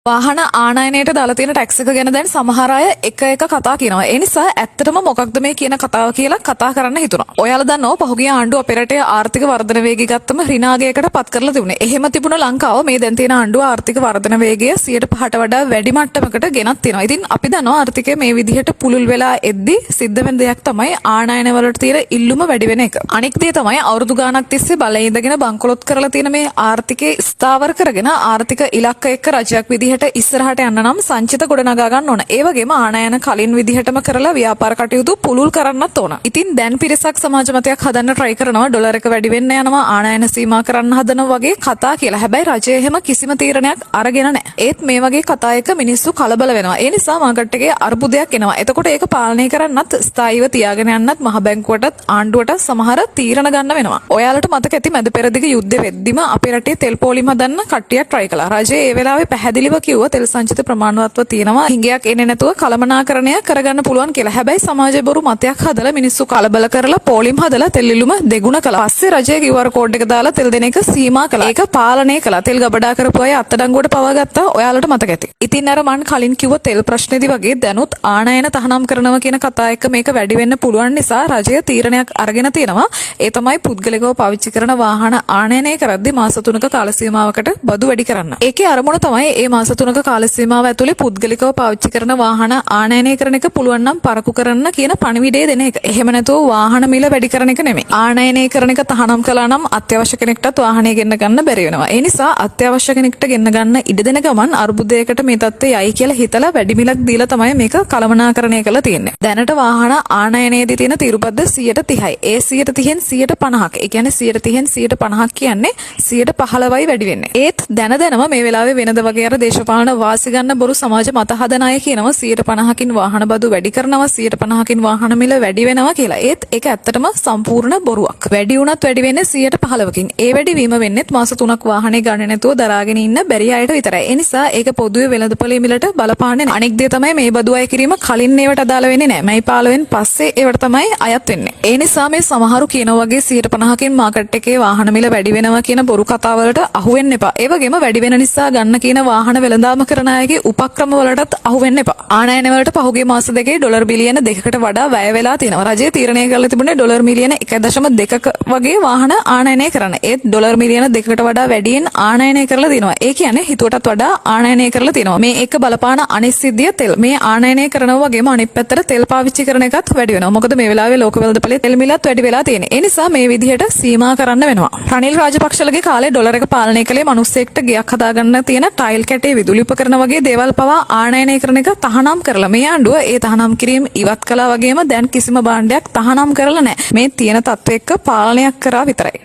වාහන ආනයනයට දාලා තියෙන ටැක්ස් එක ගැන දැන් සමහර අය එක කතා කියනවා. ඒ නිසා ඇත්තටම මොකක්ද මේ කියන කතාව කියලා කතා කරන්න හිතුණා. ඔයාලා දන්නව පහුගිය ආණ්ඩුව අපේ රටේ ආර්ථික වර්ධන වේගය ගත්තම ඍණාගයකට පත් කරලා තිබුණේ. එහෙම තිබුණ ලංකාව මේ දැන් තියෙන ආණ්ඩුව ආර්ථික වර්ධන වේගය 105ට වඩා වැඩි මට්ටමකට ගෙනත් තියෙනවා. ඉතින් අපි දන්නවා ආර්ථිකය මේ විදිහට පුළුල් වෙලා එද්දි සිද්ධ වෙන දෙයක් තමයි ආනයන වලට තියෙන ඉල්ලුම වැඩි වෙන එක. අනික් දේ තමයි අවුරුදු ගාණක් තිස්සේ බලය ඉඳගෙන බංකොලොත් කරලා තියෙන මේ ආර්ථිකේ ස්ථාවර කරගෙන ආර්ථික ඉලක්ක එක්ක රජයක් විදිහට ඉස්සරහට යන්න නම් සංචිත ගොඩනගා ගන්න ඕන. ඒ වගේම ආනයන කලින් විදිහටම කරලා ව්‍යාපාර කටයුතු පුළුල් කරන්නත් ඕන. ඉතින් දැන් පිරිසක් සමාජ මතයක් හදන්න try කරනවා ඩොලර් එක වැඩි වෙන්න යනවා ආනයන සීමා කරන්න හදනවා වගේ කතා කියලා. හැබැයි රජය එහෙම කිසිම තීරණයක් අරගෙන නැහැ. ඒත් මේ වගේ කතා එක මිනිස්සු කලබල වෙනවා. ඒ නිසා මාකට් එකේ අර්බුදයක් එනවා. එතකොට ඒක පාලනය කරන්නත් ස්ථායීව තියාගෙන යන්නත් මහ බැංකුවටත් ආණ්ඩුවටත් සමහර තීරණ ගන්න වෙනවා. ඔයාලට මතක ඇති මැද පෙරදිග යුද්ධෙ වෙද්දිම අපේ රටේ තෙල් පොලිම හදන්න කට්ටියක් try කළා. රජය ඒ වෙලාවේ පැහැදිලිව කිව්වා තෙල් සංචිත ප්‍රමාණවත්ව තියෙනවා. හිඟයක් එන්නේ නැතුව කළමනාකරණය කරගන්න පුළුවන් කියලා. හැබැයි සමාජයේ බොරු මතයක් හදලා මිනිස්සු කලබල කරලා පොලිම් හදලා තෙල් ඉල්ලුම දෙගුණ කළා. පස්සේ රජය QR කෝඩ් එක දාලා තෙල් දෙන එක සීමා කළා. ඒක පාලනය කළා. තෙල් ගබඩා කරපු අය අත්අඩංගුවට පවා ගත්තා. ඔයාලට මතක ඇති. ඉතින් අර මන් කලින් කිව්ව තෙල් ප්‍රශ්නේදී වගේ දැනුත් ආනයන තහනම් කරනවා කියන කතා එක්ක මේක වැඩි වෙන්න පුළුවන් නිසා රජය තීරණයක් අරගෙන තියෙනවා. ඒ තමයි පුද්ගලිකව පාවිච්චි කරන වාහන ආනයනය කරද්දී මාස 3ක කාල සීමාවකට බදු වැඩි කරන්න. ඒකේ අරමුණ තමයි මේ මාස 3ක කාල සීමාව ඇතුලේ පුද්ගලිකව පාවිච්චි කරන වාහන ආනයනය කරන එක පුළුවන් නම් පරකු කරන්න කියන පණිවිඩය දෙන එක. එහෙම නැතුව වාහන මිල වැඩි කරන එක නෙමෙයි. ආනයනය කරන එක තහනම් කළා නම් අත්‍යවශ්‍ය කෙනෙක්ටත් වාහනය ගෙන්න ගන්න බැරි වෙනවා. ඒ නිසා අත්‍යවශ්‍ය කෙනෙක්ට ගෙන්න ගන්න ඉඩ දෙන ගමන් අර්බුදයකට මේ තත්ත්වය යයි කියලා හිතලා වැඩි මිලක් දීලා තමයි මේක කළමනාකරණය කරලා තියෙන්නේ. දැනට වාහන ආනයනයේදී තියෙන තීරුපද්ද 130යි. ඒ 130න් 150ක්. ඒ කියන්නේ 130න් 150ක් කියන්නේ 115යි වැඩි වෙන්නේ. ඒත් දැනම මේ වෙලාවේ වෙනද වගේ අර දේශපාලන වාසි ගන්න බොරු සමාජ මත හදන අය කියනවා 150කින් වාහන බදු වැඩි කරනවා 150කින් වාහන මිල වැඩි වෙනවා කියලා. ඒත් ඒක ඇත්තටම සම්පූර්ණ බොරුවක්. වැඩි වුණත් වැඩි වෙන්නේ 115කින්. ඒ වැඩි වීම වෙන්නේත් මාස 3ක් වාහනේ ගන්න නැතුව දරාගෙන ඉන්න බැරි අයට විතරයි. ඒ නිසා ඒක පොදුවේ වෙළඳපොලේ මිලට බලපාන්නේ නැහැ. අනෙක් දේ තමයි මේ බදු අය කිරීම කලින් ඒවට අදාළ වෙන්නේ නැහැ. මයි 15න් පස්සේ ඒවට තමයි අයත් වෙන්නේ. ඒ නිසා මේ සමහරු කියනවා වගේ 150කින් මාකට් එකේ වාහන මිල වැඩි වෙනවා කියන බොරු කතාවලට අහු වෙන්න එපා. ඒ වගේම වැඩි වෙන නිසා ගන්න කියන වාහන වෙළඳාම කරන අයගේ උපක්‍රම වලටත් අහු වෙන්න එපා. ආනයන වලට පහුගිය මාස දෙකේ ඩොලර් බිලියන 2කට වඩා වැය වෙලා තියෙනවා. රජය තීරණය කරලා තිබුණේ ඩොලර් මිලියන 1.2ක වගේ වාහන ආනයනය කරන්න. ඒත් ඩොලර් මිලියන 2කට වඩා වැඩියෙන් ආනයනය කරලා දිනවා. ඒ කියන්නේ හිතුවටත් වඩා ආනයනය කරලා තිනවා. මේ එක බලපාන අනිත් සිද්ධිය තෙල්. මේ ආනයනය කරනවා වගේම අනිත් පැත්තට තෙල් පාවිච්චි කරන එකත් වැඩි වෙනවා. මොකද මේ වෙලාවේ ලෝක වෙළඳපොලේ තෙල් මිලත් වැඩි වෙලා තියෙන්නේ. ඒ නිසා මේ විදිහට සීමා කරන්න වෙනවා. රනිල් රාජපක්ෂලගේ කාලේ ඩොලර් එක පාලනය කළේ මිනිස්සෙක්ට ගයක් හදාගන්න තියෙන ටයිල් කැටේ විදුලි උපකරණ වගේ දේවල් පවා ආනයනය කරන එක තහනම් කරලා මේ ආණ්ඩුව ඒ තහනම් කිරීම ඉවත් කළා වගේම දැන් කිසිම භාණ්ඩයක් තහනම් කරලා නැහැ. මේ තියෙන තත්ත්ව එක්ක පාලනයක් කරා විතරයි.